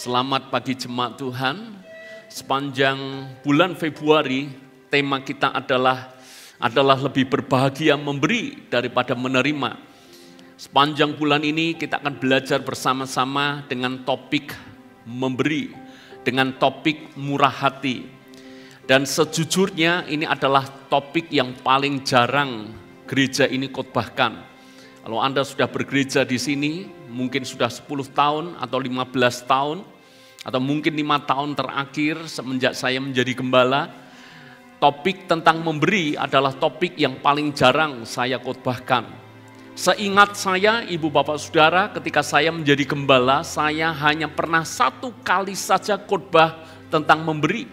Selamat pagi jemaat Tuhan. Sepanjang bulan Februari, tema kita adalah lebih berbahagia memberi daripada menerima. Sepanjang bulan ini kita akan belajar bersama-sama dengan topik memberi, dengan topik murah hati. Dan sejujurnya ini adalah topik yang paling jarang gereja ini khotbahkan. Kalau Anda sudah bergereja di sini, mungkin sudah 10 tahun atau 15 tahun, atau mungkin 5 tahun terakhir semenjak saya menjadi gembala, topik tentang memberi adalah topik yang paling jarang saya khotbahkan. Seingat saya, ibu bapak saudara, ketika saya menjadi gembala, saya hanya pernah 1 kali saja khotbah tentang memberi.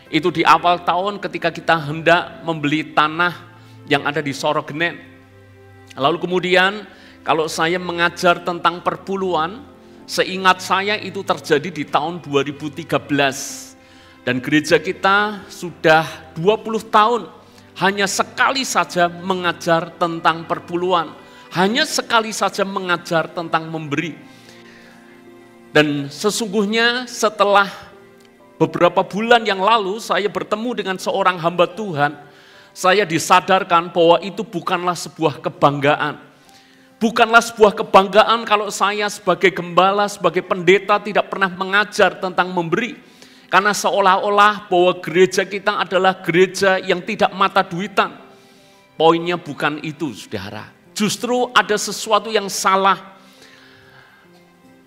Itu di awal tahun ketika kita hendak membeli tanah yang ada di Sorogenen. Lalu kemudian kalau saya mengajar tentang perpuluhan, seingat saya itu terjadi di tahun 2013. Dan gereja kita sudah 20 tahun hanya sekali saja mengajar tentang perpuluhan. Hanya sekali saja mengajar tentang memberi. Dan sesungguhnya setelah beberapa bulan yang lalu saya bertemu dengan seorang hamba Tuhan. Saya disadarkan bahwa itu bukanlah sebuah kebanggaan. Bukanlah sebuah kebanggaan kalau saya sebagai gembala, sebagai pendeta tidak pernah mengajar tentang memberi. Karena seolah-olah bahwa gereja kita adalah gereja yang tidak mata duitan. Poinnya bukan itu, saudara. Justru ada sesuatu yang salah.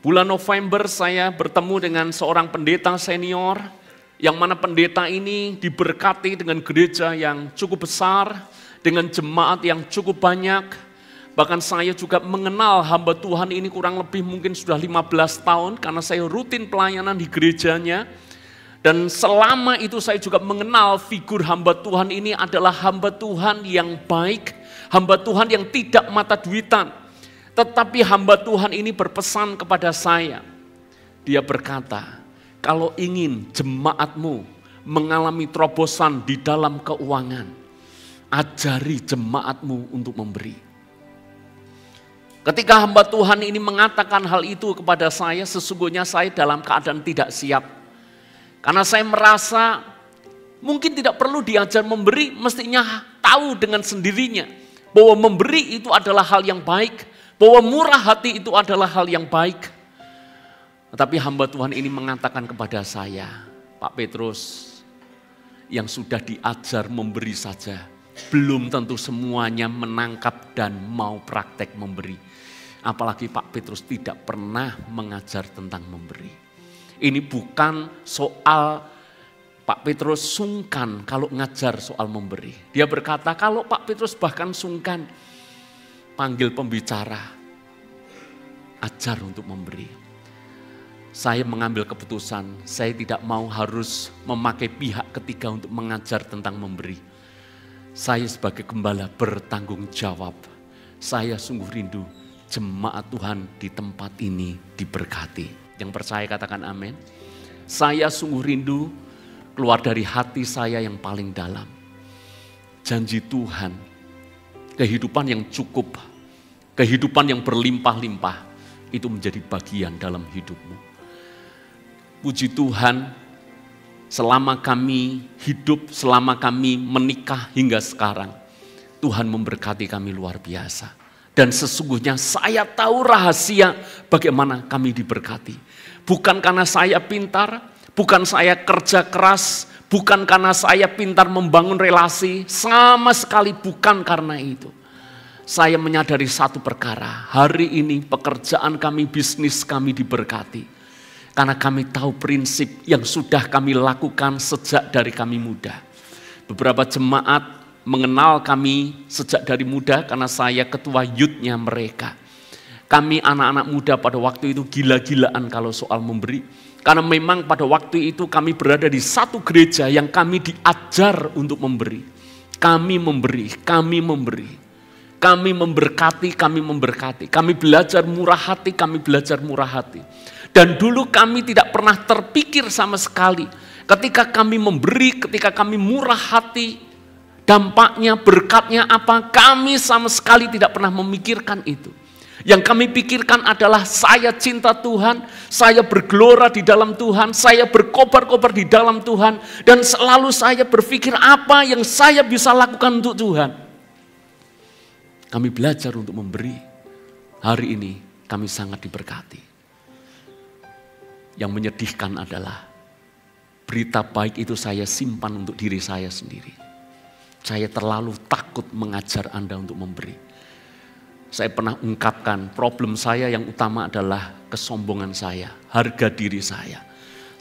Bulan November saya bertemu dengan seorang pendeta senior, yang mana pendeta ini diberkati dengan gereja yang cukup besar, dengan jemaat yang cukup banyak. Bahkan saya juga mengenal hamba Tuhan ini kurang lebih mungkin sudah 15 tahun karena saya rutin pelayanan di gerejanya. Dan selama itu saya juga mengenal figur hamba Tuhan ini adalah hamba Tuhan yang baik, hamba Tuhan yang tidak mata duitan. Tetapi hamba Tuhan ini berpesan kepada saya. Dia berkata, kalau ingin jemaatmu mengalami terobosan di dalam keuangan, ajari jemaatmu untuk memberi. Ketika hamba Tuhan ini mengatakan hal itu kepada saya, sesungguhnya saya dalam keadaan tidak siap. Karena saya merasa mungkin tidak perlu diajar memberi, mestinya tahu dengan sendirinya bahwa memberi itu adalah hal yang baik, bahwa murah hati itu adalah hal yang baik. Tetapi hamba Tuhan ini mengatakan kepada saya, Pak Petrus, yang sudah diajar memberi saja, belum tentu semuanya menangkap dan mau praktek memberi. Apalagi Pak Petrus tidak pernah mengajar tentang memberi. Ini bukan soal Pak Petrus sungkan kalau ngajar soal memberi. Dia berkata, kalau Pak Petrus bahkan sungkan, panggil pembicara, ajar untuk memberi. Saya mengambil keputusan, saya tidak mau harus memakai pihak ketiga untuk mengajar tentang memberi. Saya sebagai gembala bertanggung jawab. Saya sungguh rindu jemaat Tuhan di tempat ini diberkati. Yang percaya katakan amin. Saya sungguh rindu keluar dari hati saya yang paling dalam. Janji Tuhan, kehidupan yang cukup, kehidupan yang berlimpah-limpah, itu menjadi bagian dalam hidupmu. Puji Tuhan, selama kami hidup, selama kami menikah hingga sekarang, Tuhan memberkati kami luar biasa. Dan sesungguhnya saya tahu rahasia bagaimana kami diberkati. Bukan karena saya pintar, bukan saya kerja keras, bukan karena saya pintar membangun relasi, sama sekali bukan karena itu. Saya menyadari satu perkara, hari ini pekerjaan kami, bisnis kami diberkati. Karena kami tahu prinsip yang sudah kami lakukan sejak dari kami muda. Beberapa jemaat mengenal kami sejak dari muda karena saya ketua youth-nya mereka. Kami anak-anak muda pada waktu itu gila-gilaan kalau soal memberi. Karena memang pada waktu itu kami berada di satu gereja yang kami diajar untuk memberi. Kami memberi, kami memberi. Kami memberkati, kami memberkati. Kami belajar murah hati, kami belajar murah hati. Dan dulu kami tidak pernah terpikir sama sekali. Ketika kami memberi, ketika kami murah hati, dampaknya, berkatnya apa, kami sama sekali tidak pernah memikirkan itu. Yang kami pikirkan adalah saya cinta Tuhan, saya bergelora di dalam Tuhan, saya berkobar-kobar di dalam Tuhan, dan selalu saya berpikir apa yang saya bisa lakukan untuk Tuhan. Kami belajar untuk memberi. Hari ini kami sangat diberkati. Yang menyedihkan adalah berita baik itu saya simpan untuk diri saya sendiri. Saya terlalu takut mengajar Anda untuk memberi. Saya pernah ungkapkan problem saya yang utama adalah kesombongan saya, harga diri saya.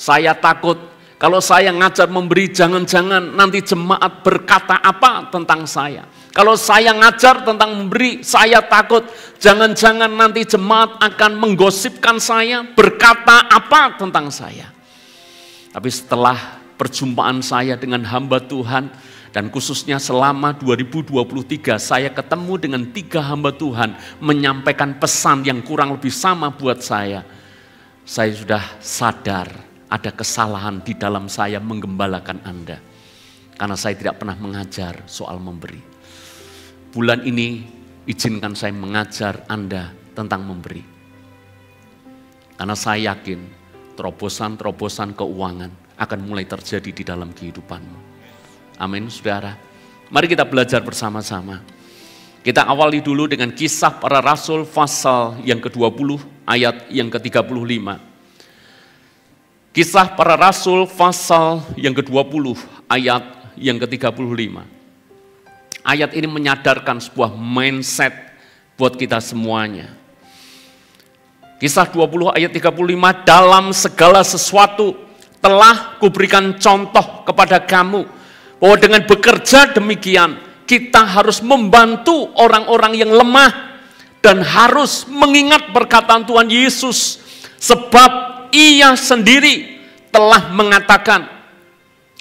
Saya takut kalau saya ngajar memberi jangan-jangan nanti jemaat berkata apa tentang saya. Kalau saya ngajar tentang memberi, saya takut jangan-jangan nanti jemaat akan menggosipkan saya, berkata apa tentang saya. Tapi setelah perjumpaan saya dengan hamba Tuhan, dan khususnya selama 2023 saya ketemu dengan 3 hamba Tuhan menyampaikan pesan yang kurang lebih sama buat saya. Saya sudah sadar ada kesalahan di dalam saya menggembalakan Anda. Karena saya tidak pernah mengajar soal memberi. Bulan ini izinkan saya mengajar Anda tentang memberi. Karena saya yakin terobosan-terobosan keuangan akan mulai terjadi di dalam kehidupanmu. Amin, saudara. Mari kita belajar bersama-sama. Kita awali dulu dengan Kisah Para Rasul pasal yang ke-20 ayat yang ke-35. Kisah Para Rasul pasal yang ke-20 ayat yang ke-35. Ayat ini menyadarkan sebuah mindset buat kita semuanya. Kisah 20 ayat 35, dalam segala sesuatu telah kuberikan contoh kepada kamu, bahwa dengan bekerja demikian, kita harus membantu orang-orang yang lemah dan harus mengingat perkataan Tuhan Yesus. Sebab ia sendiri telah mengatakan,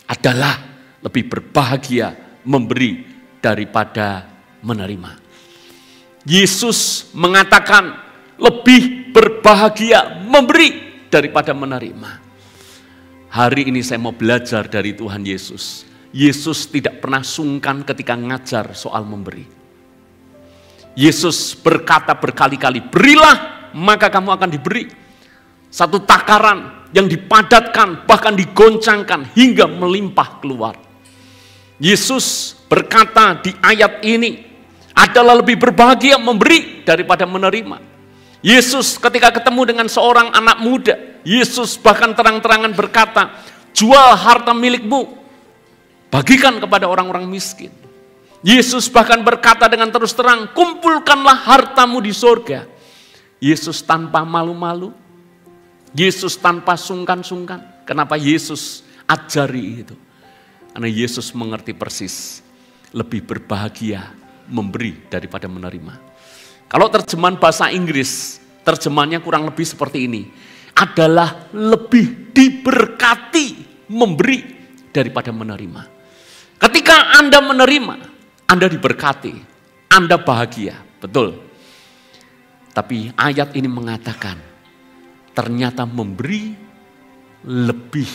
adalah lebih berbahagia memberi daripada menerima. Yesus mengatakan lebih berbahagia memberi daripada menerima. Hari ini saya mau belajar dari Tuhan Yesus. Yesus tidak pernah sungkan ketika ngajar soal memberi. Yesus berkata berkali-kali, berilah maka kamu akan diberi. Satu takaran yang dipadatkan bahkan digoncangkan hingga melimpah keluar. Yesus berkata di ayat ini adalah lebih berbahagia memberi daripada menerima. Yesus ketika ketemu dengan seorang anak muda, Yesus bahkan terang-terangan berkata, jual harta milikmu, bagikan kepada orang-orang miskin. Yesus bahkan berkata dengan terus terang, kumpulkanlah hartamu di surga. Yesus tanpa malu-malu. Yesus tanpa sungkan-sungkan. Kenapa Yesus ajari itu? Karena Yesus mengerti persis. Lebih berbahagia memberi daripada menerima. Kalau terjemahan bahasa Inggris, terjemahannya kurang lebih seperti ini. Adalah lebih diberkati memberi daripada menerima. Ketika Anda menerima, Anda diberkati, Anda bahagia, betul. Tapi ayat ini mengatakan, ternyata memberi lebih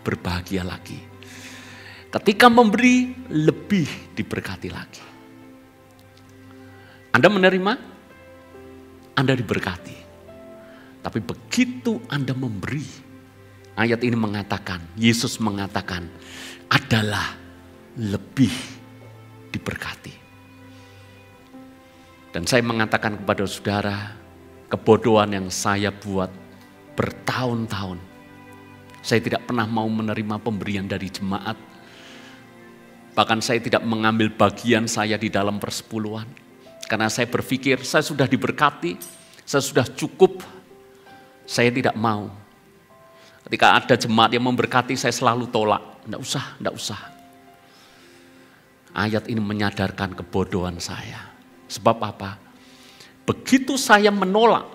berbahagia lagi. Ketika memberi, lebih diberkati lagi. Anda menerima, Anda diberkati. Tapi begitu Anda memberi, ayat ini mengatakan, Yesus mengatakan, adalah lebih diberkati. Dan saya mengatakan kepada saudara, kebodohan yang saya buat bertahun-tahun. Saya tidak pernah mau menerima pemberian dari jemaat. Bahkan saya tidak mengambil bagian saya di dalam persepuluhan. Karena saya berpikir saya sudah diberkati, saya sudah cukup, saya tidak mau. Ketika ada jemaat yang memberkati, saya selalu tolak. Enggak usah. Ayat ini menyadarkan kebodohan saya. Sebab apa? Begitu saya menolak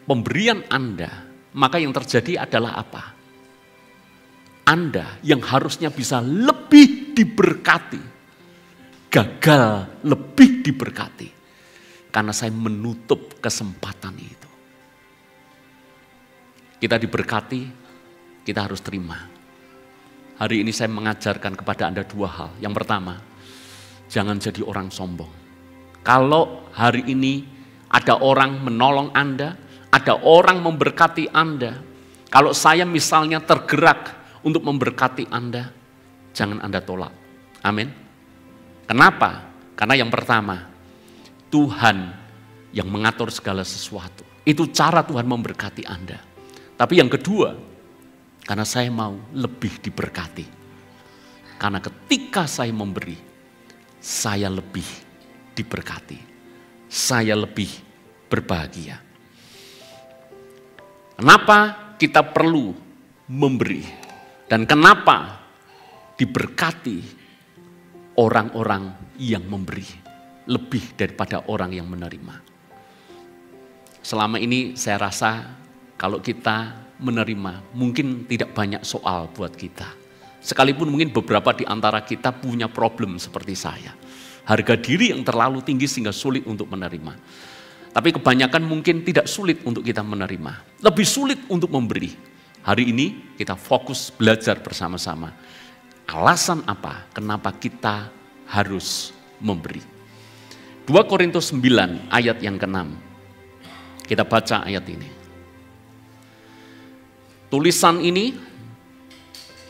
pemberian Anda, maka yang terjadi adalah apa? Anda yang harusnya bisa lebih diberkati, gagal lebih diberkati. Karena saya menutup kesempatan itu. Kita diberkati, kita harus terima. Hari ini saya mengajarkan kepada Anda 2 hal. Yang pertama, jangan jadi orang sombong. Kalau hari ini ada orang menolong Anda, ada orang memberkati Anda. Kalau saya misalnya tergerak untuk memberkati Anda, jangan Anda tolak. Amin. Kenapa? Karena yang pertama, Tuhan yang mengatur segala sesuatu. Itu cara Tuhan memberkati Anda. Tapi yang kedua, karena saya mau lebih diberkati. Karena ketika saya memberi, saya lebih diberkati. Saya lebih berbahagia. Kenapa kita perlu memberi? Dan kenapa diberkati orang-orang yang memberi lebih daripada orang yang menerima? Selama ini saya rasa kalau kita menerima mungkin tidak banyak soal buat kita. Sekalipun mungkin beberapa di antara kita punya problem seperti saya. Harga diri yang terlalu tinggi sehingga sulit untuk menerima. Tapi kebanyakan mungkin tidak sulit untuk kita menerima. Lebih sulit untuk memberi. Hari ini kita fokus belajar bersama-sama. Alasan apa kenapa kita harus memberi. 2 Korintus 9 ayat yang ke-6. Kita baca ayat ini. Tulisan ini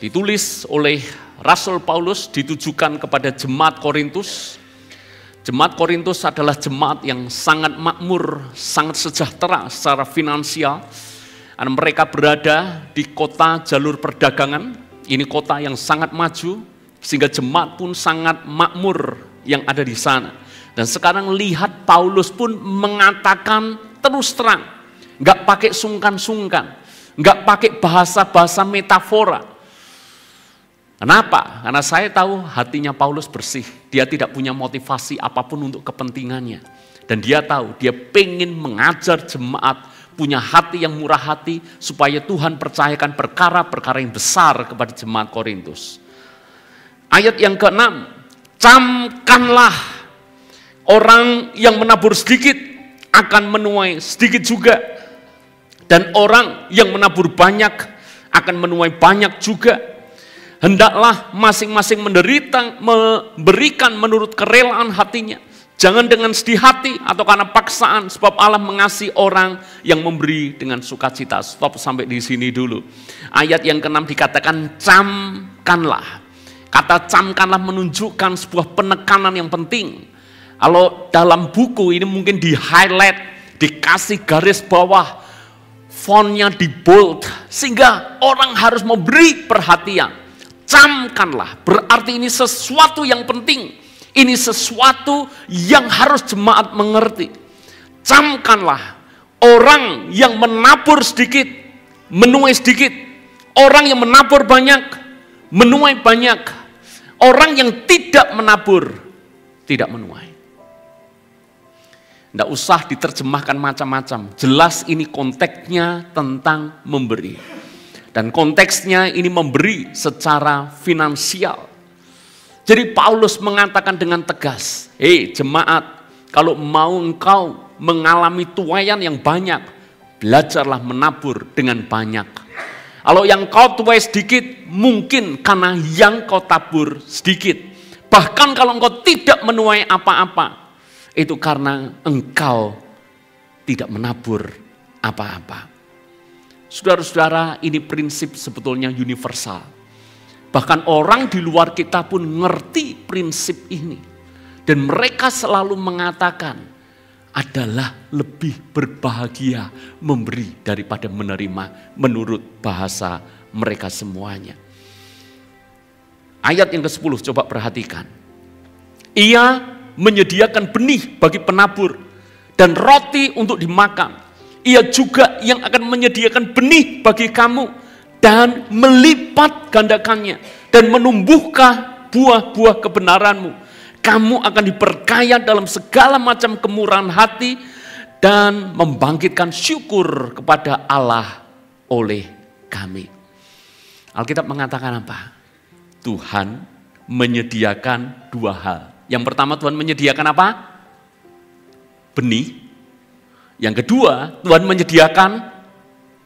ditulis oleh Rasul Paulus ditujukan kepada jemaat Korintus. Jemaat Korintus adalah jemaat yang sangat makmur, sangat sejahtera secara finansial. Dan mereka berada di kota jalur perdagangan. Ini kota yang sangat maju, sehingga jemaat pun sangat makmur yang ada di sana. Dan sekarang lihat Paulus pun mengatakan terus terang, nggak pakai sungkan-sungkan, nggak pakai bahasa-bahasa metafora. Kenapa? Karena saya tahu hatinya Paulus bersih. Dia tidak punya motivasi apapun untuk kepentingannya. Dan dia tahu, dia pengen mengajar jemaat, punya hati yang murah hati, supaya Tuhan percayakan perkara-perkara yang besar kepada jemaat Korintus. Ayat yang ke-6, camkanlah orang yang menabur sedikit akan menuai sedikit juga. Dan orang yang menabur banyak akan menuai banyak juga. Hendaklah masing-masing memberikan menurut kerelaan hatinya. Jangan dengan sedih hati atau karena paksaan, sebab Allah mengasihi orang yang memberi dengan sukacita. Stop sampai di sini dulu. Ayat yang ke-6 dikatakan camkanlah. Kata camkanlah menunjukkan sebuah penekanan yang penting. Kalau dalam buku ini mungkin di highlight, dikasih garis bawah, fontnya di bold, sehingga orang harus memberi perhatian. Camkanlah, berarti ini sesuatu yang penting. Ini sesuatu yang harus jemaat mengerti. Camkanlah, orang yang menabur sedikit, menuai sedikit. Orang yang menabur banyak, menuai banyak. Orang yang tidak menabur, tidak menuai. Tidak usah diterjemahkan macam-macam. Jelas ini konteksnya tentang memberi. Dan konteksnya ini memberi secara finansial. Jadi Paulus mengatakan dengan tegas, hei jemaat, kalau mau engkau mengalami tuaian yang banyak, belajarlah menabur dengan banyak. Kalau yang kau tuai sedikit, mungkin karena yang kau tabur sedikit. Bahkan kalau engkau tidak menuai apa-apa, itu karena engkau tidak menabur apa-apa. Saudara-saudara, ini prinsip sebetulnya universal. Bahkan orang di luar kita pun ngerti prinsip ini. Dan mereka selalu mengatakan adalah lebih berbahagia memberi daripada menerima menurut bahasa mereka semuanya. Ayat yang ke-10 coba perhatikan. Ia menyediakan benih bagi penabur dan roti untuk dimakan. Ia juga yang akan menyediakan benih bagi kamu dan melipat gandakannya dan menumbuhkan buah-buah kebenaranmu. Kamu akan diperkaya dalam segala macam kemurahan hati dan membangkitkan syukur kepada Allah oleh kami. Alkitab mengatakan apa? Tuhan menyediakan dua hal. Yang pertama, Tuhan menyediakan apa? Benih. Yang kedua, Tuhan menyediakan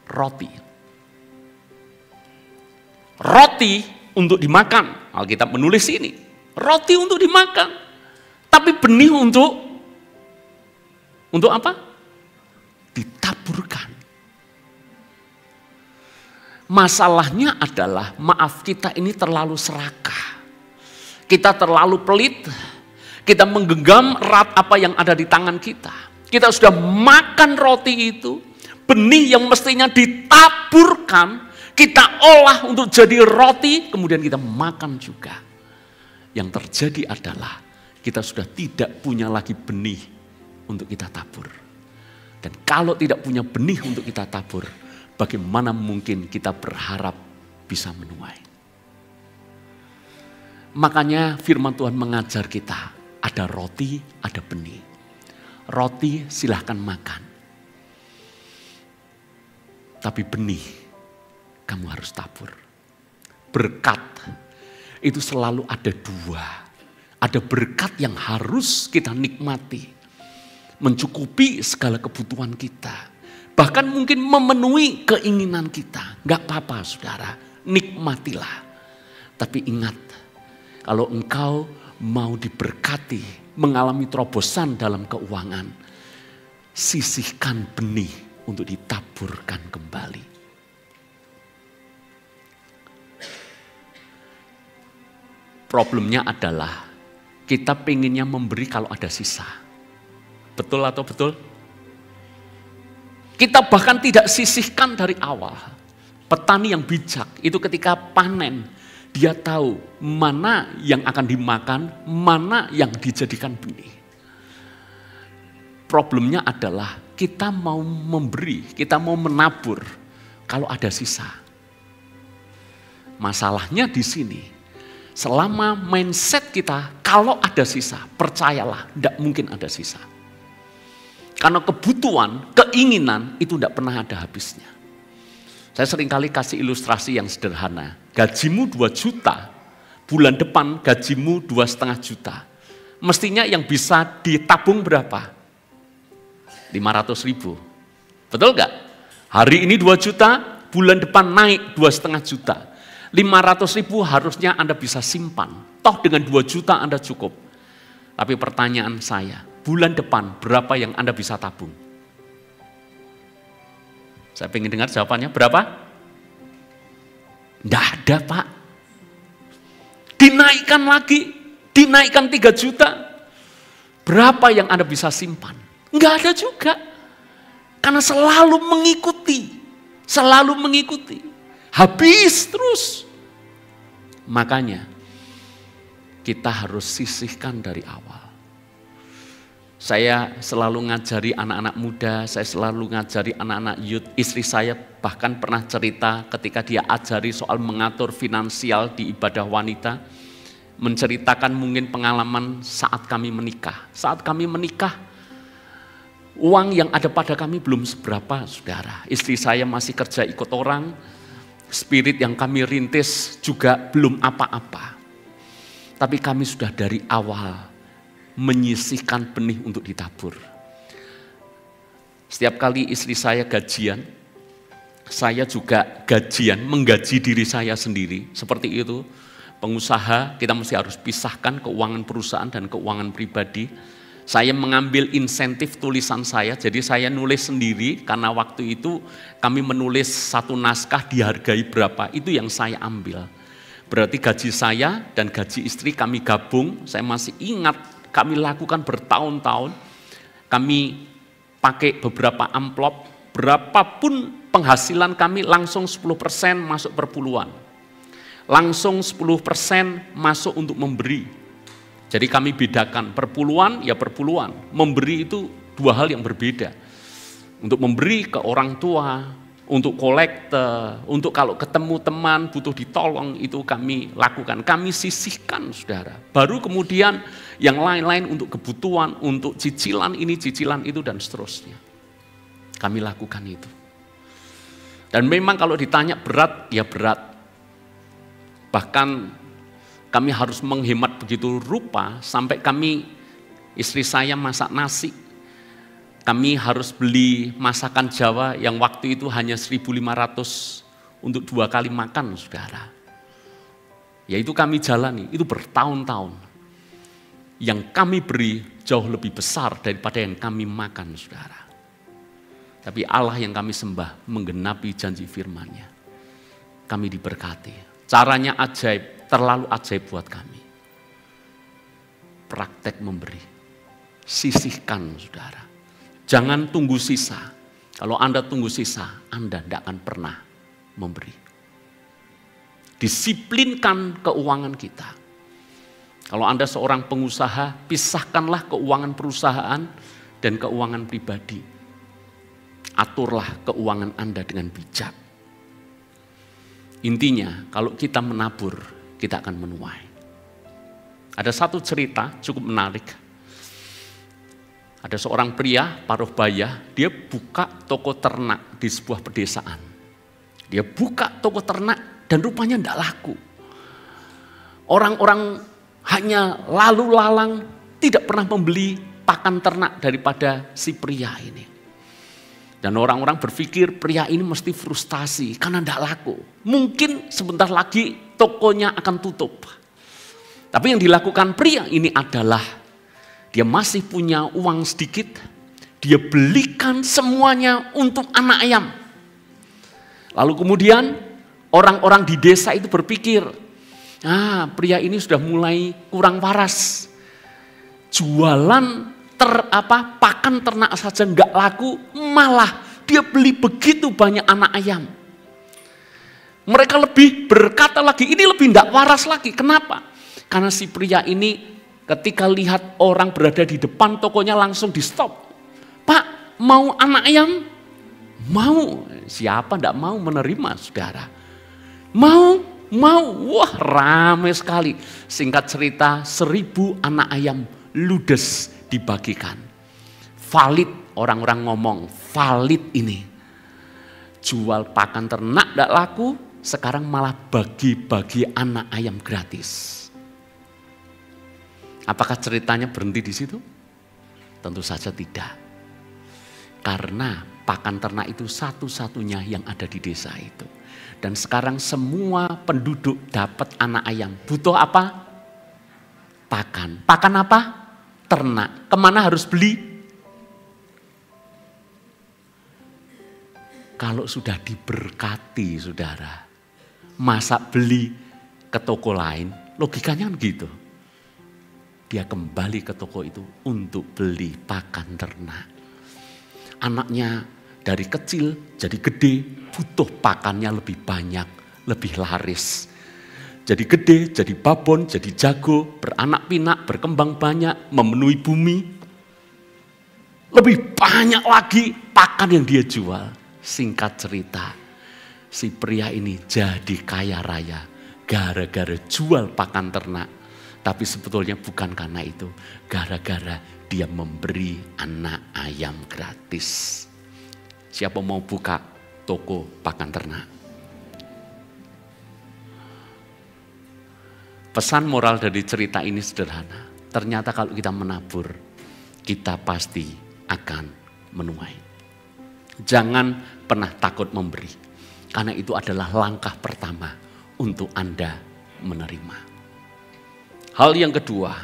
roti. Roti untuk dimakan. Alkitab menulis ini. Roti untuk dimakan. Tapi benih untuk Untuk apa? Ditaburkan. Masalahnya adalah, maaf, kita ini terlalu serakah. Kita terlalu pelit. Kita menggenggam erat apa yang ada di tangan kita. Kita sudah makan roti itu, benih yang mestinya ditaburkan, kita olah untuk jadi roti, kemudian kita makan juga. Yang terjadi adalah kita sudah tidak punya lagi benih untuk kita tabur. Dan kalau tidak punya benih untuk kita tabur, bagaimana mungkin kita berharap bisa menuai? Makanya firman Tuhan mengajar kita, ada roti, ada benih. Roti silahkan makan. Tapi benih, kamu harus tabur. Berkat, itu selalu ada dua. Ada berkat yang harus kita nikmati. Mencukupi segala kebutuhan kita. Bahkan mungkin memenuhi keinginan kita. Gak apa-apa saudara, nikmatilah. Tapi ingat, kalau engkau mau diberkati, mengalami terobosan dalam keuangan, sisihkan benih untuk ditaburkan kembali. Problemnya adalah kita pengennya memberi kalau ada sisa. Betul atau betul? Kita bahkan tidak sisihkan dari awal. Petani yang bijak itu ketika panen, dia tahu mana yang akan dimakan, mana yang dijadikan benih. Problemnya adalah kita mau memberi, kita mau menabur kalau ada sisa. Masalahnya di sini, selama mindset kita kalau ada sisa, percayalah tidak mungkin ada sisa. Karena kebutuhan, keinginan itu tidak pernah ada habisnya. Saya seringkali kasih ilustrasi yang sederhana. Gajimu 2 juta, bulan depan gajimu 2,5 juta. Mestinya yang bisa ditabung berapa? 500.000. Betul gak? Hari ini 2 juta, bulan depan naik 2,5 juta. 500.000 harusnya Anda bisa simpan. Toh dengan 2 juta Anda cukup. Tapi pertanyaan saya, bulan depan berapa yang Anda bisa tabung? Saya ingin dengar jawabannya, berapa? Tidak ada Pak. Dinaikkan lagi, dinaikkan 3 juta. Berapa yang Anda bisa simpan? Enggak ada juga. Karena selalu mengikuti. Habis terus. Makanya kita harus sisihkan dari awal. Saya selalu ngajari anak-anak muda, saya selalu ngajari anak-anak youth. Istri saya bahkan pernah cerita ketika dia ajari soal mengatur finansial di ibadah wanita. Menceritakan mungkin pengalaman saat kami menikah. Saat kami menikah, uang yang ada pada kami belum seberapa, saudara. Istri saya masih kerja ikut orang, spirit yang kami rintis juga belum apa-apa. Tapi kami sudah dari awal menyisihkan benih untuk ditabur. Setiap kali istri saya gajian, saya juga gajian, menggaji diri saya sendiri. Seperti itu, pengusaha kita mesti harus pisahkan keuangan perusahaan dan keuangan pribadi. Saya mengambil insentif tulisan saya, jadi saya nulis sendiri karena waktu itu kami menulis satu naskah dihargai berapa, itu yang saya ambil. Berarti gaji saya dan gaji istri kami gabung, saya masih ingat. Kami lakukan bertahun-tahun, kami pakai beberapa amplop, berapapun penghasilan kami langsung 10% masuk perpuluhan. Langsung 10% masuk untuk memberi. Jadi kami bedakan perpuluhan ya perpuluhan, memberi itu 2 hal yang berbeda. Untuk memberi ke orang tua, untuk kolekte, untuk kalau ketemu teman butuh ditolong, itu kami lakukan. Kami sisihkan, saudara. Baru kemudian yang lain-lain untuk kebutuhan, untuk cicilan ini, cicilan itu, dan seterusnya. Kami lakukan itu. Dan memang kalau ditanya berat, ya berat. Bahkan kami harus menghemat begitu rupa, sampai kami, istri saya masak nasi, kami harus beli masakan Jawa yang waktu itu hanya 1.500 untuk 2 kali makan, saudara. Ya itu kami jalani, itu bertahun-tahun. Yang kami beri jauh lebih besar daripada yang kami makan, saudara. Tapi Allah yang kami sembah menggenapi janji firman-Nya. Kami diberkati. Caranya ajaib, terlalu ajaib buat kami. Praktek memberi. Sisihkan, saudara. Jangan tunggu sisa. Kalau Anda tunggu sisa, Anda tidak akan pernah memberi. Disiplinkan keuangan kita. Kalau Anda seorang pengusaha, pisahkanlah keuangan perusahaan dan keuangan pribadi. Aturlah keuangan Anda dengan bijak. Intinya, kalau kita menabur, kita akan menuai. Ada satu cerita cukup menarik. Ada seorang pria paruh baya, dia buka toko ternak di sebuah pedesaan. Dia buka toko ternak dan rupanya tidak laku. Orang-orang hanya lalu lalang, tidak pernah membeli pakan ternak daripada si pria ini. Dan orang-orang berpikir pria ini mesti frustasi karena tidak laku. Mungkin sebentar lagi tokonya akan tutup. Tapi yang dilakukan pria ini adalah dia masih punya uang sedikit. Dia belikan semuanya untuk anak ayam. Lalu kemudian orang-orang di desa itu berpikir, pria ini sudah mulai kurang waras. Jualan pakan ternak saja nggak laku, malah dia beli begitu banyak anak ayam. Mereka lebih berkata lagi, ini lebih nggak waras lagi. Kenapa? Karena si pria ini ketika lihat orang berada di depan tokonya langsung di stop. Pak, mau anak ayam? Mau. Siapa nggak mau menerima, saudara? Mau. Wah, ramai sekali. Singkat cerita, 1.000 anak ayam ludes dibagikan. Valid, orang-orang ngomong, valid ini. Jual pakan ternak tidak laku, sekarang malah bagi-bagi anak ayam gratis. Apakah ceritanya berhenti di situ? Tentu saja tidak. Karena pakan ternak itu satu-satunya yang ada di desa itu. Dan sekarang semua penduduk dapat anak ayam. Butuh apa? Pakan. Pakan apa? Ternak. Kemana harus beli? Kalau sudah diberkati, saudara, masa beli ke toko lain? Logikanya kan gitu. Dia kembali ke toko itu untuk beli pakan ternak. Anaknya dari kecil jadi gede, butuh pakannya lebih banyak, lebih laris. Jadi gede, jadi babon, jadi jago, beranak pinak, berkembang banyak, memenuhi bumi. Lebih banyak lagi pakan yang dia jual. Singkat cerita, si pria ini jadi kaya raya gara-gara jual pakan ternak. Tapi sebetulnya bukan karena itu, gara-gara dia memberi anak ayam gratis. Siapa mau buka toko pakan ternak? Pesan moral dari cerita ini sederhana. Ternyata kalau kita menabur, kita pasti akan menuai. Jangan pernah takut memberi. Karena itu adalah langkah pertama untuk Anda menerima. Hal yang kedua,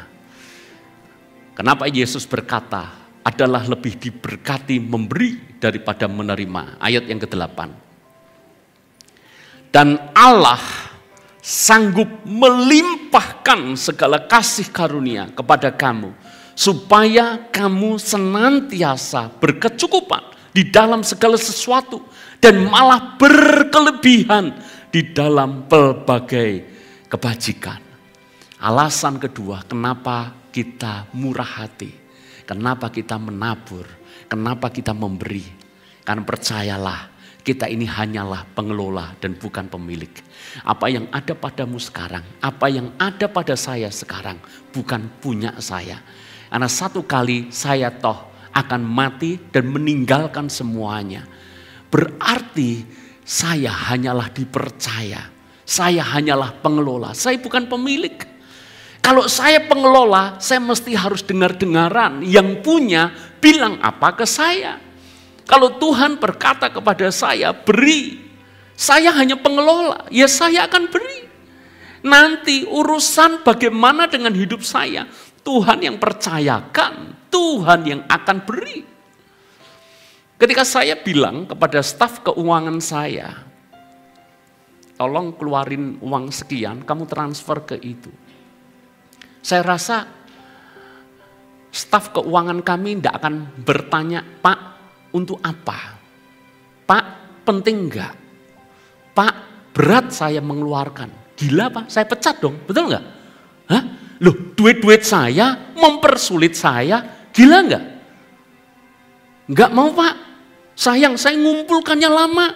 kenapa Yesus berkata adalah lebih diberkati memberi daripada menerima. Ayat yang ke-8. Dan Allah sanggup melimpahkan segala kasih karunia kepada kamu, supaya kamu senantiasa berkecukupan di dalam segala sesuatu, dan malah berkelebihan di dalam pelbagai kebajikan. Alasan kedua, kenapa kita murah hati, kenapa kita menabur, kenapa kita memberi. Karena percayalah, kita ini hanyalah pengelola dan bukan pemilik. Apa yang ada padamu sekarang, apa yang ada pada saya sekarang, bukan punya saya. Karena satu kali saya toh akan mati dan meninggalkan semuanya. Berarti saya hanyalah dipercaya, saya hanyalah pengelola, saya bukan pemilik. Kalau saya pengelola, saya mesti harus dengar-dengaran. Yang punya bilang apa ke saya. Kalau Tuhan berkata kepada saya, beri. Saya hanya pengelola, ya saya akan beri. Nanti urusan bagaimana dengan hidup saya, Tuhan yang percayakan. Tuhan yang akan beri. Ketika saya bilang kepada staf keuangan saya, tolong keluarin uang sekian, kamu transfer ke itu. Saya rasa staf keuangan kami tidak akan bertanya, Pak, untuk apa? Pak, penting enggak? Pak, berat saya mengeluarkan. Gila Pak, saya pecat dong, betul enggak? Hah? Loh, duit-duit saya mempersulit saya, gila enggak? Enggak mau Pak, sayang saya ngumpulkannya lama.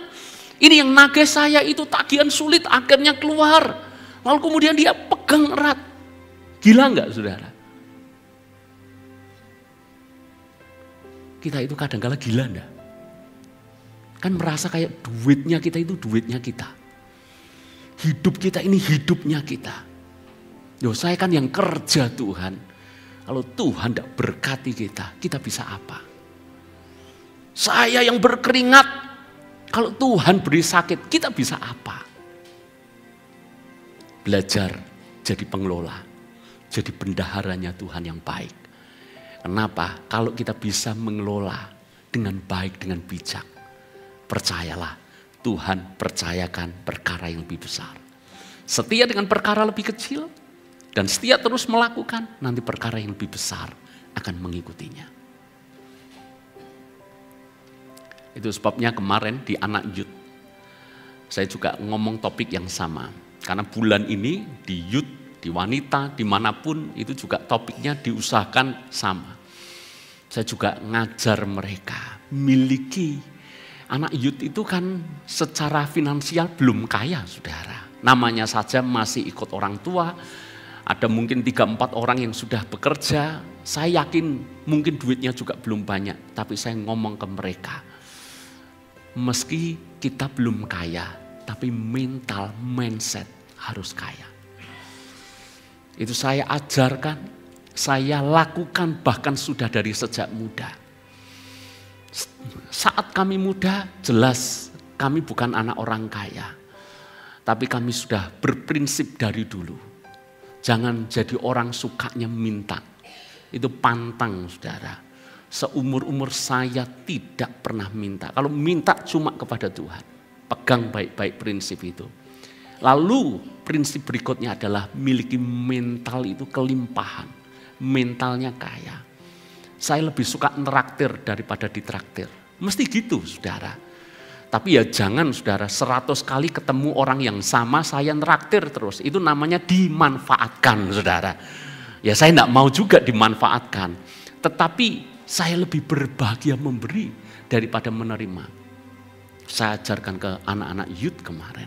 Ini yang nagih saya itu tagihan sulit akhirnya keluar. Lalu kemudian dia pegang erat. Gila enggak saudara? Kita itu kadang-kala gila enggak? Kan merasa kayak duitnya kita itu duitnya kita. Hidup kita ini hidupnya kita. Yo, saya kan yang kerja Tuhan. Kalau Tuhan tidak berkati kita, kita bisa apa? Saya yang berkeringat, kalau Tuhan beri sakit, kita bisa apa? Belajar jadi pengelola, jadi bendaharanya Tuhan yang baik. Kenapa? Kalau kita bisa mengelola dengan baik, dengan bijak, percayalah, Tuhan percayakan perkara yang lebih besar. Setia dengan perkara lebih kecil, dan setia terus melakukan, nanti perkara yang lebih besar akan mengikutinya. Itu sebabnya kemarin di anak youth, saya juga ngomong topik yang sama. Karena bulan ini di youth, di wanita, dimanapun itu juga topiknya diusahakan sama. Saya juga ngajar mereka miliki. Anak youth itu kan secara finansial belum kaya saudara. Namanya saja masih ikut orang tua. Ada mungkin 3-4 orang yang sudah bekerja. Saya yakin mungkin duitnya juga belum banyak. Tapi saya ngomong ke mereka. Meski kita belum kaya, tapi mental, mindset harus kaya. Itu saya ajarkan, saya lakukan bahkan sudah dari sejak muda. Saat kami muda, jelas kami bukan anak orang kaya. Tapi kami sudah berprinsip dari dulu. Jangan jadi orang sukanya minta. Itu pantang saudara. Seumur-umur saya tidak pernah minta. Kalau minta cuma kepada Tuhan. Pegang baik-baik prinsip itu. Lalu prinsip berikutnya adalah miliki mental itu kelimpahan. Mentalnya kaya. Saya lebih suka neraktir daripada ditraktir. Mesti gitu saudara. Tapi ya jangan saudara 100 kali ketemu orang yang sama saya neraktir terus. Itu namanya dimanfaatkan saudara. Ya saya tidak mau juga dimanfaatkan. Tetapi saya lebih berbahagia memberi daripada menerima. Saya ajarkan ke anak-anak youth kemarin.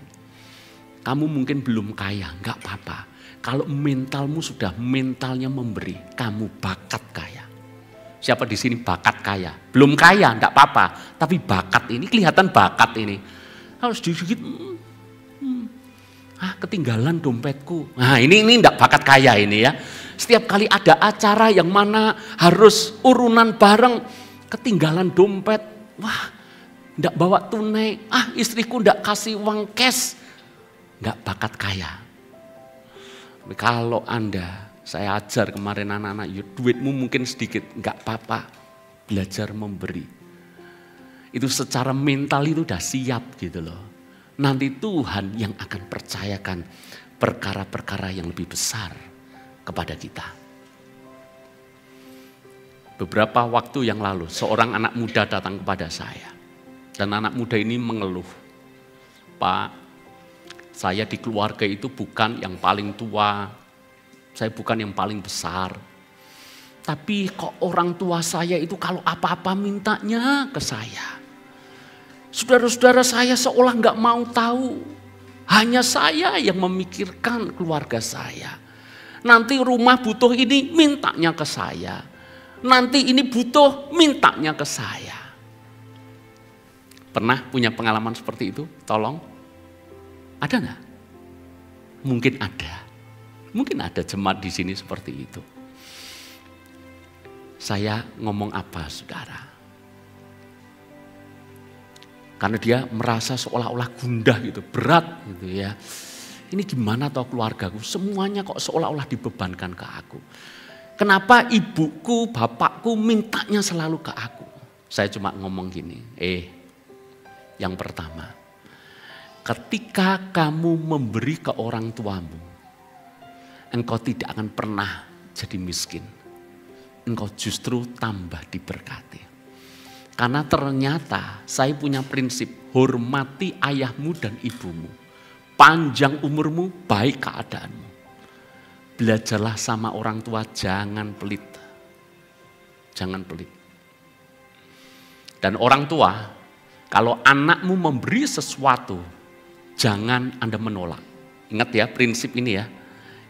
Kamu mungkin belum kaya, enggak apa-apa. Kalau mentalmu sudah mentalnya memberi, kamu bakat kaya. Siapa di sini bakat kaya? Belum kaya, enggak apa-apa. Tapi bakat ini, kelihatan bakat ini. Harus sedikit, ketinggalan dompetku. Nah ini enggak bakat kaya ini ya. Setiap kali ada acara yang mana harus urunan bareng, ketinggalan dompet. Wah, enggak bawa tunai. Istriku enggak kasih uang cash. Enggak bakat kaya. Tapi kalau Anda, saya ajar kemarin anak-anak, duitmu mungkin sedikit, enggak apa-apa, belajar memberi. Itu secara mental itu udah siap gitu loh. Nanti Tuhan yang akan percayakan perkara-perkara yang lebih besar kepada kita. Beberapa waktu yang lalu, seorang anak muda datang kepada saya. Dan anak muda ini mengeluh, Pak, saya di keluarga itu bukan yang paling tua, saya bukan yang paling besar. Tapi kok orang tua saya itu kalau apa-apa mintanya ke saya. Saudara-saudara saya seolah nggak mau tahu. Hanya saya yang memikirkan keluarga saya. Nanti rumah butuh ini mintanya ke saya. Nanti ini butuh mintanya ke saya. Pernah punya pengalaman seperti itu? Tolong. Ada nggak? Mungkin ada. Mungkin ada jemaat di sini seperti itu. Saya ngomong apa saudara? Karena dia merasa seolah-olah gundah gitu, berat gitu ya. Ini gimana toh keluargaku, semuanya kok seolah-olah dibebankan ke aku. Kenapa ibuku, bapakku mintanya selalu ke aku? Saya cuma ngomong gini, yang pertama, ketika kamu memberi ke orang tuamu, engkau tidak akan pernah jadi miskin. Engkau justru tambah diberkati. Karena ternyata saya punya prinsip, hormati ayahmu dan ibumu. Panjang umurmu, baik keadaanmu. Belajarlah sama orang tua, jangan pelit. Jangan pelit. Dan orang tua, kalau anakmu memberi sesuatu, jangan Anda menolak. Ingat ya prinsip ini ya.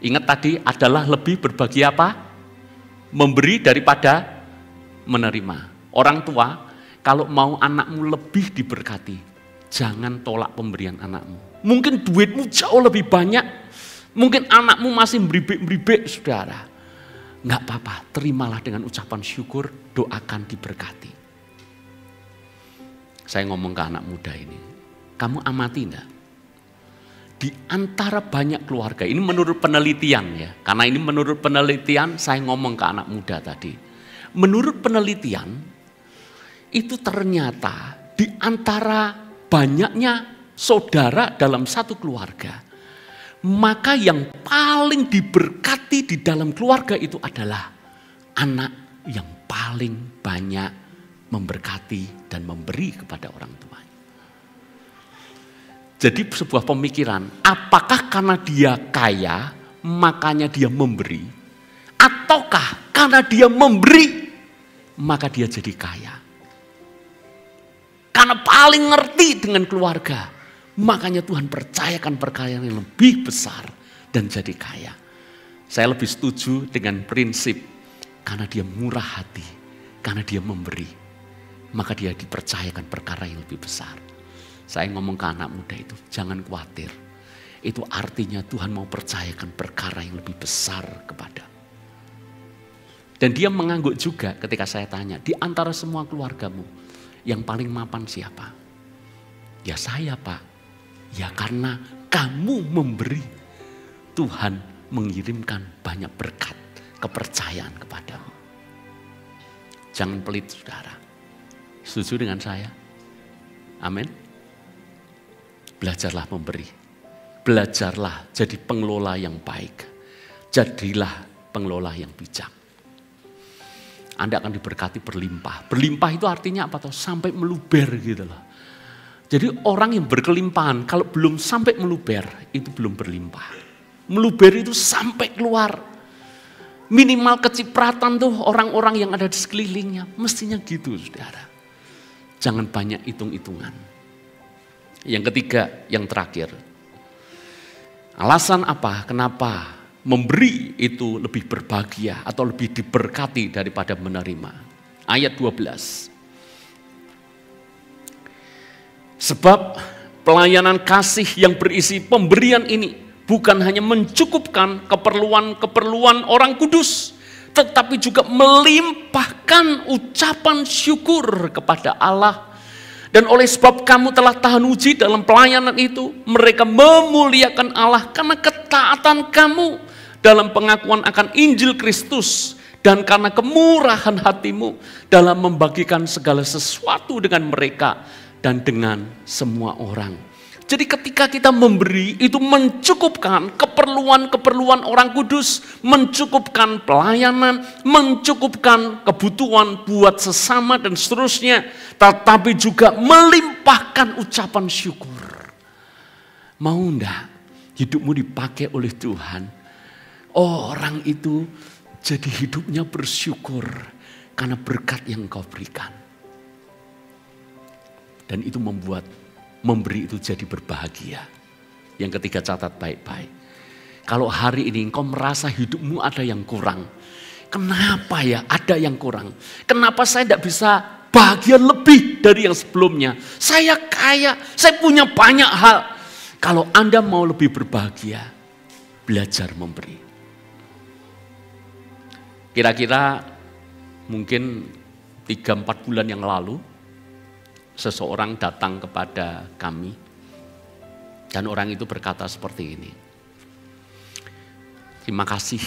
Ingat tadi adalah lebih berbagi apa? Memberi daripada menerima. Orang tua, kalau mau anakmu lebih diberkati, jangan tolak pemberian anakmu. Mungkin duitmu jauh lebih banyak. Mungkin anakmu masih meribik-meribik, saudara. Enggak apa-apa, terimalah dengan ucapan syukur, doakan diberkati. Saya ngomong ke anak muda ini, kamu amati enggak? Di antara banyak keluarga, ini menurut penelitian ya. Karena ini menurut penelitian, saya ngomong ke anak muda tadi. Menurut penelitian, itu ternyata di antara banyaknya saudara dalam satu keluarga, maka yang paling diberkati di dalam keluarga itu adalah anak yang paling banyak memberkati dan memberi kepada orang tuanya. Jadi sebuah pemikiran, apakah karena dia kaya makanya dia memberi, ataukah karena dia memberi maka dia jadi kaya? Karena paling ngerti dengan keluarga, makanya Tuhan percayakan perkara yang lebih besar dan jadi kaya. Saya lebih setuju dengan prinsip karena dia murah hati, karena dia memberi, maka dia dipercayakan perkara yang lebih besar. Saya ngomong ke anak muda itu, jangan khawatir. Itu artinya Tuhan mau percayakan perkara yang lebih besar kepada. Dan dia mengangguk juga ketika saya tanya, di antara semua keluargamu, yang paling mapan siapa? Ya saya, Pak. Ya karena kamu memberi, Tuhan mengirimkan banyak berkat, kepercayaan kepadamu. Jangan pelit, saudara. Setuju dengan saya? Amin. Belajarlah memberi. Belajarlah jadi pengelola yang baik. Jadilah pengelola yang bijak. Anda akan diberkati berlimpah. Berlimpah itu artinya apa tuh? Sampai meluber gitu loh. Jadi orang yang berkelimpahan kalau belum sampai meluber itu belum berlimpah. Meluber itu sampai keluar. Minimal kecipratan tuh orang-orang yang ada di sekelilingnya. Mestinya gitu, saudara. Jangan banyak hitung-hitungan. Yang ketiga, yang terakhir. Alasan apa? Kenapa memberi itu lebih berbahagia atau lebih diberkati daripada menerima? Ayat 12. Sebab pelayanan kasih yang berisi pemberian ini bukan hanya mencukupkan keperluan-keperluan orang kudus, tetapi juga melimpahkan ucapan syukur kepada Allah. Dan oleh sebab kamu telah tahan uji dalam pelayanan itu, mereka memuliakan Allah karena ketaatan kamu dalam pengakuan akan Injil Kristus dan karena kemurahan hatimu dalam membagikan segala sesuatu dengan mereka dan dengan semua orang. Jadi ketika kita memberi itu mencukupkan keperluan-keperluan orang kudus, mencukupkan pelayanan, mencukupkan kebutuhan buat sesama dan seterusnya, tetapi juga melimpahkan ucapan syukur. Mau enggak hidupmu dipakai oleh Tuhan? Orang itu jadi hidupnya bersyukur karena berkat yang kau berikan. Dan itu membuat memberi itu jadi berbahagia. Yang ketiga, catat baik-baik. Kalau hari ini engkau merasa hidupmu ada yang kurang. Kenapa ya ada yang kurang? Kenapa saya tidak bisa bahagia lebih dari yang sebelumnya? Saya kaya, saya punya banyak hal. Kalau Anda mau lebih berbahagia, belajar memberi. Kira-kira mungkin 3-4 bulan yang lalu, seseorang datang kepada kami dan orang itu berkata seperti ini. Terima kasih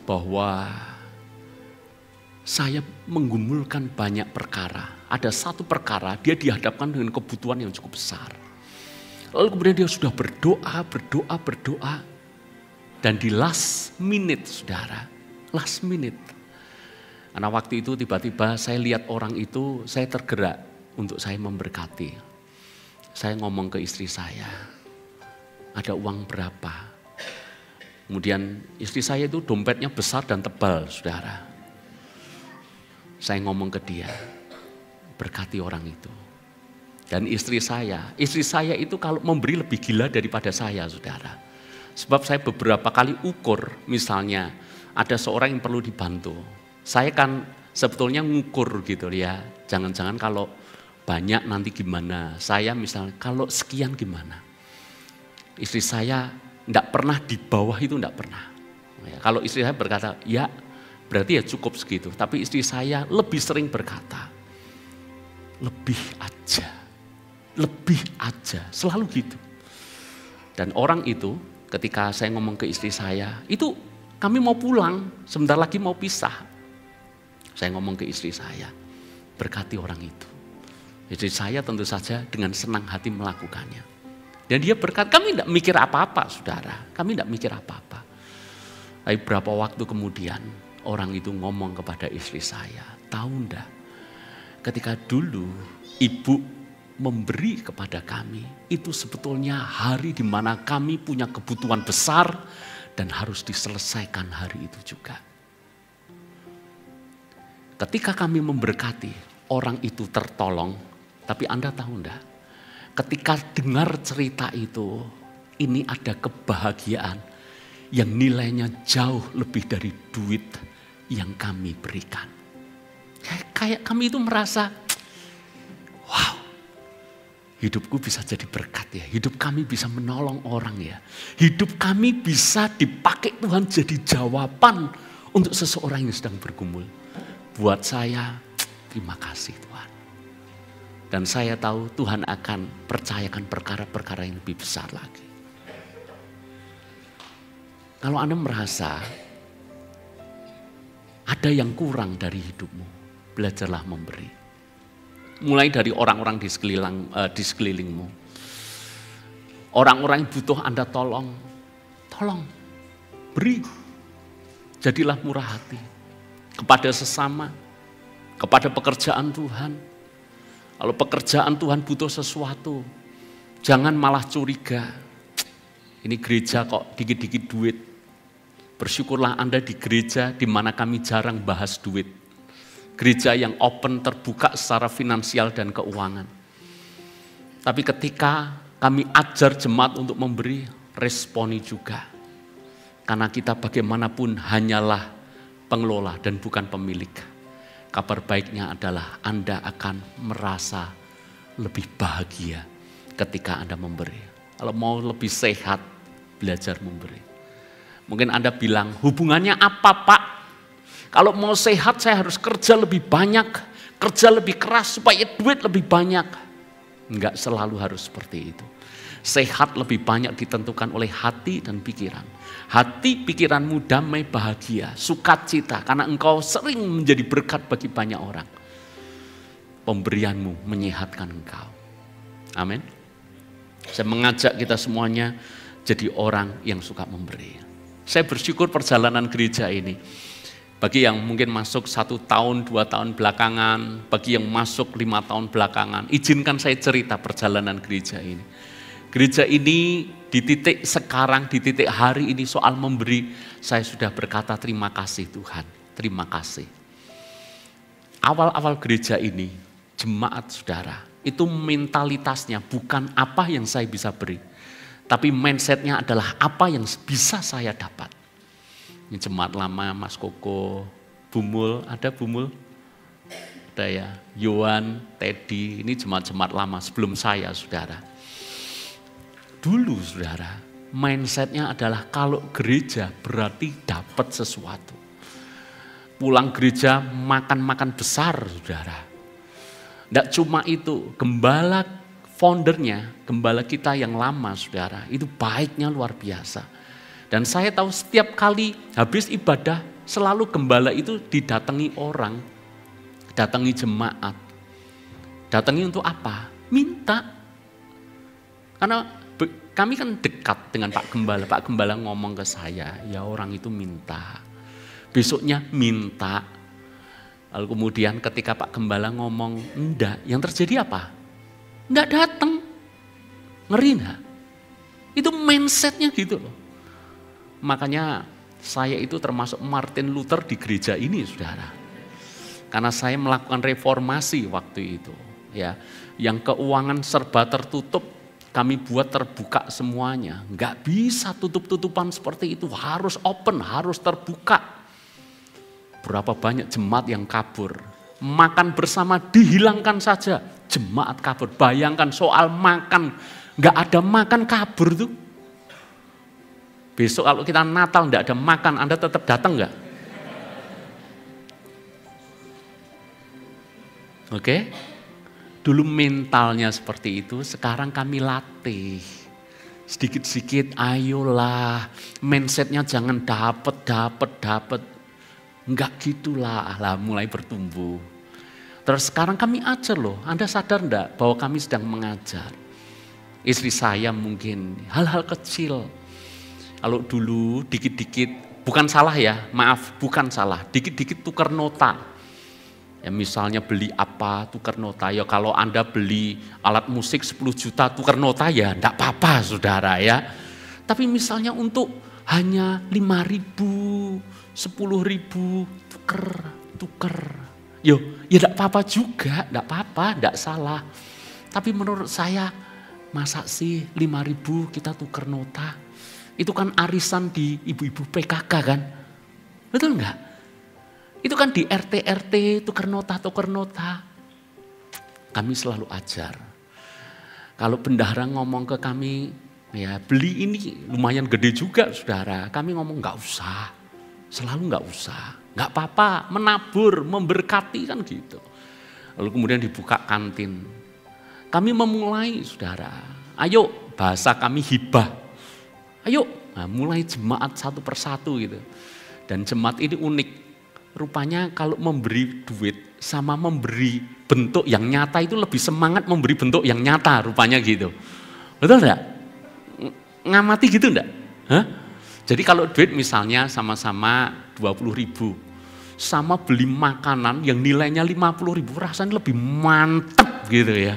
bahwa saya menggumulkan banyak perkara. Ada satu perkara, dia dihadapkan dengan kebutuhan yang cukup besar. Lalu kemudian dia sudah berdoa. Dan di last minute, saudara, last minute. Karena waktu itu tiba-tiba saya lihat orang itu, saya tergerak untuk saya memberkati. Saya ngomong ke istri saya, ada uang berapa? Kemudian istri saya itu dompetnya besar dan tebal, saudara. Saya ngomong ke dia, berkati orang itu. Dan istri saya itu kalau memberi lebih gila daripada saya, saudara. Sebab saya beberapa kali ukur, misalnya ada seorang yang perlu dibantu. Saya kan sebetulnya ngukur gitu ya, jangan-jangan kalau banyak nanti gimana. Saya misalnya kalau sekian gimana. Istri saya enggak pernah di bawah itu, enggak pernah. Kalau istri saya berkata, ya berarti ya cukup segitu. Tapi istri saya lebih sering berkata, lebih aja, selalu gitu. Dan orang itu ketika saya ngomong ke istri saya, itu kami mau pulang, sebentar lagi mau pisah. Saya ngomong ke istri saya, berkati orang itu. Istri saya tentu saja dengan senang hati melakukannya. Dan dia berkata, kami tidak mikir apa-apa, saudara. Kami tidak mikir apa-apa. Tapi berapa waktu kemudian, orang itu ngomong kepada istri saya, tahu enggak, ketika dulu ibu memberi kepada kami, itu sebetulnya hari di mana kami punya kebutuhan besar dan harus diselesaikan hari itu juga. Ketika kami memberkati, orang itu tertolong, tapi Anda tahu enggak, ketika dengar cerita itu, ini ada kebahagiaan yang nilainya jauh lebih dari duit yang kami berikan. Kayak kami itu merasa, wow, hidupku bisa jadi berkat ya. Hidup kami bisa menolong orang ya. Hidup kami bisa dipakai Tuhan jadi jawaban untuk seseorang yang sedang bergumul. Buat saya, terima kasih Tuhan. Dan saya tahu Tuhan akan percayakan perkara-perkara yang lebih besar lagi. Kalau Anda merasa ada yang kurang dari hidupmu, belajarlah memberi. Mulai dari orang-orang di sekelilingmu. Orang-orang yang butuh Anda tolong, beri. Jadilah murah hati kepada sesama, kepada pekerjaan Tuhan. Kalau pekerjaan Tuhan butuh sesuatu, jangan malah curiga. Ini gereja kok dikit-dikit duit. Bersyukurlah Anda di gereja di mana kami jarang bahas duit. Gereja yang open, terbuka secara finansial dan keuangan. Tapi ketika kami ajar jemaat untuk memberi, responi juga. Karena kita bagaimanapun hanyalah pengelola dan bukan pemilik. Kabar baiknya adalah Anda akan merasa lebih bahagia ketika Anda memberi. Kalau mau lebih sehat, belajar memberi. Mungkin Anda bilang, hubungannya apa Pak? Kalau mau sehat saya harus kerja lebih banyak, kerja lebih keras supaya duit lebih banyak. Enggak selalu harus seperti itu. Sehat lebih banyak ditentukan oleh hati dan pikiran. Hati pikiranmu damai bahagia, sukacita karena engkau sering menjadi berkat bagi banyak orang. Pemberianmu menyehatkan engkau. Amin. Saya mengajak kita semuanya jadi orang yang suka memberi. Saya bersyukur perjalanan gereja ini. Bagi yang mungkin masuk 1 tahun, 2 tahun belakangan, bagi yang masuk 5 tahun belakangan, izinkan saya cerita perjalanan gereja ini. Gereja ini di titik sekarang, di titik hari ini soal memberi, saya sudah berkata terima kasih Tuhan, terima kasih. Awal-awal gereja ini, jemaat saudara, itu mentalitasnya bukan apa yang saya bisa beri. Tapi mindsetnya adalah apa yang bisa saya dapat. Ini jemaat lama, Mas Koko, Bumul, ada Bumul? Ada ya, Yohan, Teddy, ini jemaat-jemaat lama sebelum saya saudara. Dulu saudara, mindsetnya adalah kalau gereja berarti dapat sesuatu. Pulang gereja makan-makan besar saudara. Tidak cuma itu, foundernya, gembala kita yang lama saudara, itu baiknya luar biasa. Dan saya tahu setiap kali habis ibadah selalu gembala itu didatangi orang, datangi jemaat. Datangi untuk apa? Minta. Karena kami kan dekat dengan Pak Gembala. Pak Gembala ngomong ke saya, ya orang itu minta. Besoknya minta. Lalu kemudian ketika Pak Gembala ngomong enggak, yang terjadi apa? Enggak datang. Ngeri enggak? Itu mindsetnya gitu loh. Makanya saya itu termasuk Martin Luther di gereja ini, saudara. Karena saya melakukan reformasi waktu itu. Ya, yang keuangan serba tertutup, kami buat terbuka semuanya. Enggak bisa tutup-tutupan seperti itu, harus open, harus terbuka. Berapa banyak jemaat yang kabur. Makan bersama dihilangkan saja, jemaat kabur. Bayangkan soal makan, enggak ada makan kabur tuh. Besok kalau kita Natal enggak ada makan, Anda tetap datang enggak? Oke? Dulu mentalnya seperti itu, sekarang kami latih. Sedikit-sedikit, ayolah, mindsetnya jangan dapet. Enggak gitulah, lah mulai bertumbuh. Terus sekarang kami ajar loh, Anda sadar enggak bahwa kami sedang mengajar. Istri saya mungkin hal-hal kecil. Kalau dulu dikit-dikit, bukan salah ya, maaf bukan salah, dikit-dikit tukar nota. Ya misalnya beli apa, tukar nota. Ya kalau Anda beli alat musik 10 juta, tukar nota ya enggak apa-apa saudara ya. Tapi misalnya untuk hanya 5.000, 10.000, tuker. Ya enggak apa-apa juga, enggak apa-apa, enggak salah. Tapi menurut saya, masa sih 5.000 kita tukar nota? Itu kan arisan di ibu-ibu PKK kan? Betul enggak? Itu kan di RT tukar nota. Kami selalu ajar. Kalau bendahara ngomong ke kami, ya beli ini lumayan gede juga saudara. Kami ngomong enggak usah, selalu enggak usah. Enggak apa-apa, menabur, memberkati kan gitu. Lalu kemudian dibuka kantin. Kami memulai saudara, ayo bahasa kami hibah. Ayo, nah, mulai jemaat satu persatu gitu. Dan jemaat ini unik. Rupanya kalau memberi duit sama memberi bentuk yang nyata itu lebih semangat memberi bentuk yang nyata rupanya gitu. Betul enggak? Ngamati gitu enggak? Hah? Jadi kalau duit misalnya sama-sama 20.000. Sama beli makanan yang nilainya 50.000 rasanya lebih mantap gitu ya.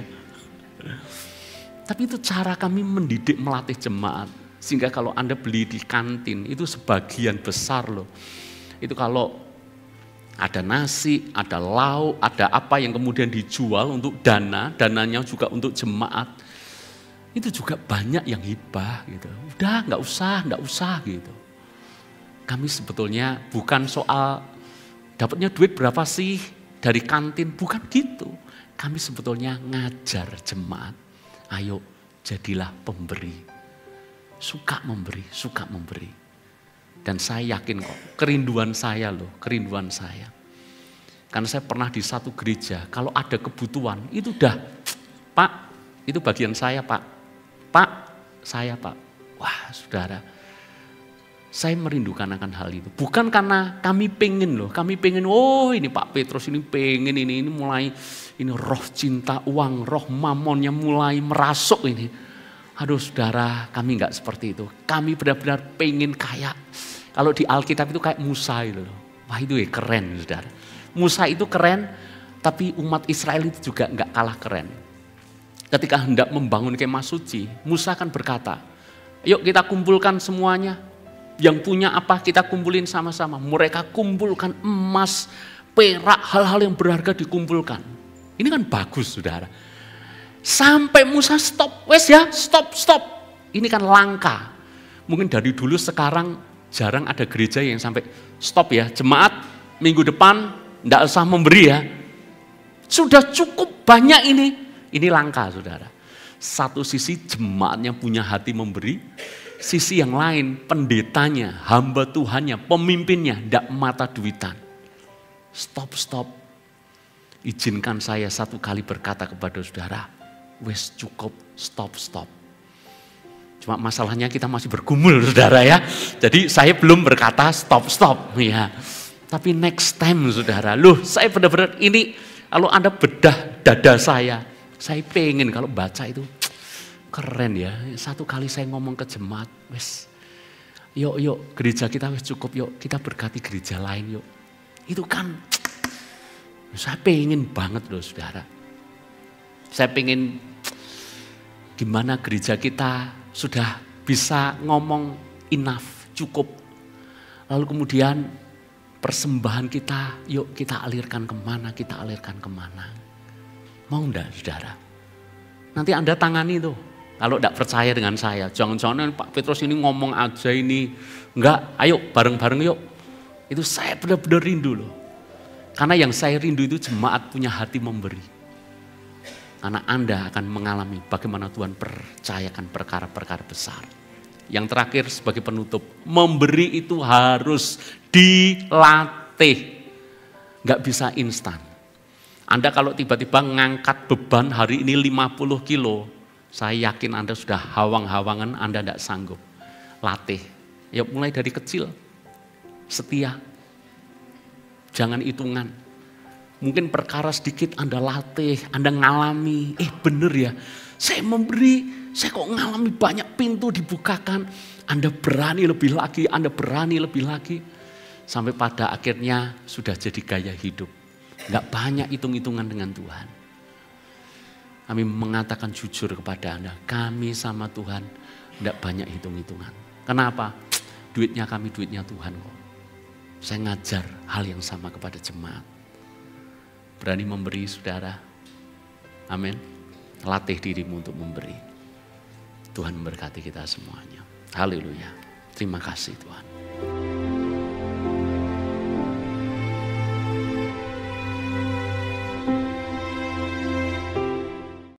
Tapi itu cara kami mendidik melatih jemaat. Sehingga kalau Anda beli di kantin itu sebagian besar loh. Itu kalau ada nasi, ada lauk, ada apa yang kemudian dijual untuk dananya juga untuk jemaat. Itu juga banyak yang hibah gitu. Udah nggak usah gitu. Kami sebetulnya bukan soal dapatnya duit berapa sih dari kantin, bukan gitu. Kami sebetulnya ngajar jemaat. Ayo jadilah pemberi. Suka memberi. Dan saya yakin kok, kerinduan saya. Karena saya pernah di satu gereja, kalau ada kebutuhan, itu udah, Pak, itu bagian saya Pak. Pak, saya Pak. Wah saudara, saya merindukan akan hal itu. Bukan karena kami pengen oh ini Pak Petrus ini pengen ini mulai, ini roh cinta uang, roh mamonnya mulai merasuk ini. Aduh saudara, kami enggak seperti itu. Kami benar-benar pengen kayak, kalau di Alkitab itu kayak Musa itu. Wah itu ya keren saudara. Musa itu keren, tapi umat Israel itu juga enggak kalah keren. Ketika hendak membangun kemah suci, Musa kan berkata, yuk kita kumpulkan semuanya. Yang punya apa kita kumpulin sama-sama. Mereka kumpulkan emas, perak, hal-hal yang berharga dikumpulkan. Ini kan bagus saudara. Sampai Musa stop, stop. Ini kan langka. Mungkin dari dulu sekarang jarang ada gereja yang sampai stop ya. Jemaat minggu depan enggak usah memberi ya. Sudah cukup banyak ini. Ini langka saudara. Satu sisi jemaatnya punya hati memberi. Sisi yang lain pendetanya, hamba Tuhannya, pemimpinnya enggak mata duitan. Stop. Izinkan saya satu kali berkata kepada saudara. Wes cukup, stop. Cuma masalahnya kita masih bergumul saudara ya. Jadi saya belum berkata stop ya. Tapi next time saudara, loh saya benar-benar ini kalau Anda bedah dada saya pengen kalau baca itu keren ya. Satu kali saya ngomong ke jemaat, wes yuk gereja kita wes cukup, yuk kita berkati gereja lain yuk. Itu kan saya pengen banget loh saudara. Saya pengen gimana gereja kita sudah bisa ngomong enough, cukup. Lalu kemudian persembahan kita, yuk kita alirkan kemana, Mau enggak saudara? Nanti Anda tangani tuh. Kalau enggak percaya dengan saya, jangan-jangan Pak Petrus ini ngomong aja ini. Enggak, ayo bareng-bareng yuk. Itu saya benar-benar rindu loh. Karena yang saya rindu itu jemaat punya hati memberi. Karena Anda akan mengalami bagaimana Tuhan percayakan perkara-perkara besar. Yang terakhir sebagai penutup, memberi itu harus dilatih. Enggak bisa instan. Anda kalau tiba-tiba ngangkat beban hari ini 50 kilo, saya yakin Anda sudah hawang-hawangan, Anda tidak sanggup. Latih. Ya mulai dari kecil, setia. Jangan hitungan. Mungkin perkara sedikit Anda latih, Anda ngalami. Bener ya, saya memberi, saya kok ngalami banyak pintu dibukakan. Anda berani lebih lagi, Sampai pada akhirnya sudah jadi gaya hidup. Enggak banyak hitung-hitungan dengan Tuhan. Kami mengatakan jujur kepada Anda, kami sama Tuhan enggak banyak hitung-hitungan. Kenapa? Duitnya kami, duitnya Tuhan kok. Saya ngajar hal yang sama kepada jemaat. Berani memberi saudara. Amin. Latih dirimu untuk memberi. Tuhan memberkati kita semuanya. Haleluya. Terima kasih Tuhan.